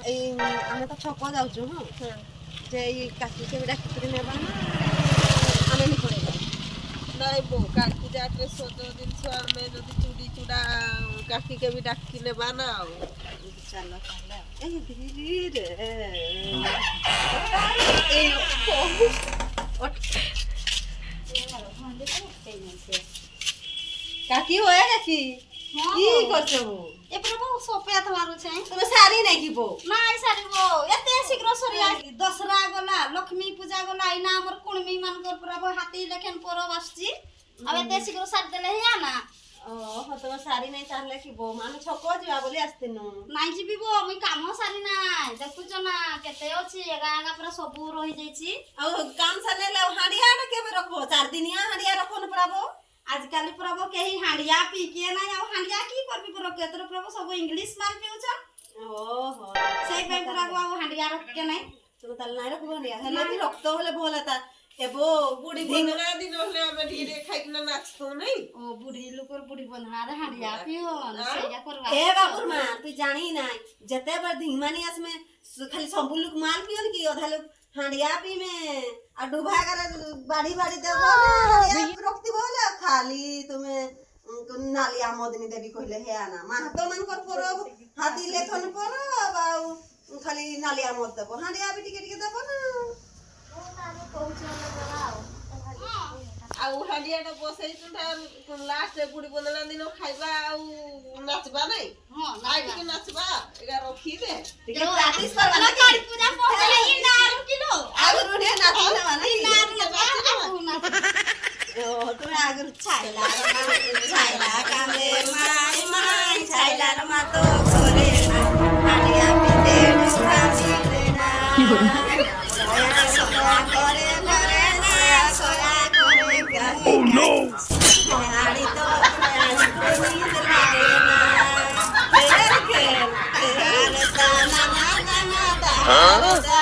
ଏଇ ଆମେ ତ ଛକ ଯାଉଛୁ ହଁ ଯେ ଏଇ କାକି କେବେ ଡାକିକିରି ନେବା ନା ଆମେ ନି ପଳେଇବା ନାଇଁ ବୋ କାକି ଯାତ୍ରା ସଜ ଜିନିଷ ଆମେ ଯଦି ଚୁଡ଼ି ଚୁଡ଼ା କାକିକେ ବି ଡାକି ନେବା ନା ଆଉ ଚାଲ ତାହେଲେ ଏଇ ଧୀରେ কাকি হয়ে কাকি কি করছো এপরে বউ সোপে মারুছে তুমি শাড়ি নাকি বউ নাই সারিব এতে শীঘ্র সরিয়া দশরা গলা লক্ষ্মী পূজা গলা ইনা আমার কুণমি মানকর পুরা হাতি লেখেন পরব আসছি আর এতে শীঘ্র সারি দেলে হিয়া না ଓହୋ ତମ ଶାଢୀ ନାଇଁ ତାହେଲେ କି ବୋଉ ଆମେ ଛକ ଯିବା ବୋଲି ଆସିଥିନୁ নাই ଯିବି ବୋ ମୁଇଁ କାମ ସାରି নাই ଦେଖୁଛ ନା କେତେ ଅଛି ଏଗା ଏଗା ପୁରା ସବୁ ରହିଯାଇଛି ଆଉ କାମ ସାରିଲେ ଆଉ ହାଣ୍ଡିଆଟା କେବେ ରଖବ 4 ଦିନିଆ ହାଣ୍ଡିଆ ରଖନ ପଡାବ ଆଜିକାଲି ପ୍ରଭୁ କେହି ହାଣ୍ଡିଆ ପିଇକିଏ ନାହିଁ ଆଉ ହାଣ୍ଡିଆ କି କରିବି ପୁରା କେତର ପ୍ରଭୁ ସବୁ ଇଂଲିଶ ମାଲ ପିଉଛ ଓହୋ ସେଇ ପାଇଁ ପୁରା ଆଉ ହାଣ୍ଡିଆ ରଖକେ ନାହିଁ ତମେ ତାହେଲେ ନାଇଁ ରଖବ ହାଣ୍ଡିଆ ହେଲେ ବି ରକ୍ତ ହେଲେ ଭଲ ତା এবো ବୁଢୀ ବନ୍ଧନା ଦିନ ହେଲେ ଆମେ ଢିରେ ଖାଇକିନା ନାଚତୁ ନାଇଁ ଓ ବୁଢୀ ଲୋକର ବୁଢୀ ବନ୍ଧାରେ ହାଣ୍ଡିଆ ପିଅ ସେଇଟା କରବା ଏ ବାବୁର ମା তুই জানি নাই যেতেবার ধিমানি আসমে খালি সব লোক মাল পিয়ন কি অধা লোক হাঁড়িয়া পিমে আর ডুবা করে বাড়ি বাড়ি দেব রক্তি বলে খালি তুমি নালিয়া মদনি দেবী কইলে হে আনা মাহাতো মানকর পরব হাতি লেখন পরব আর খালি নালিয়া মদ দেব হাঁড়িয়া বি টিকে টিকে দেব না ଆଉ ହାଣ୍ଡିଆଟା ବସେଇଛନ୍ତି ଲାଷ୍ଟ ବୁଢୀ ବନ୍ଦନା ଦିନ ଖାଇବା ଆଉ ନାଚବା ନାଇଁ ଆଉ ଟିକେ ନାଚବା ଏଗା ରଖିଦେ ଟିକେ ପ୍ରାକ୍ଟିସ କରବା ନା କାଳି ପୂଜା ପହଲେ ଇ ନାରୁ କିଲୋ ଆଗରୁ ଟିକେ ନାଚି ନେବା ନା ଇ ନାରୁ ନା ଓ তুমি আগুন ছাইলা কামে মাই মাই ছাইলার মা তো ঘরে না আলিয়া পিতে ঢুকা পিতে না দয়া সদা করে ঘরে না সয়া করে গাই ও নো আড়ি তো নিদ লাগে না কে কে তা না না না না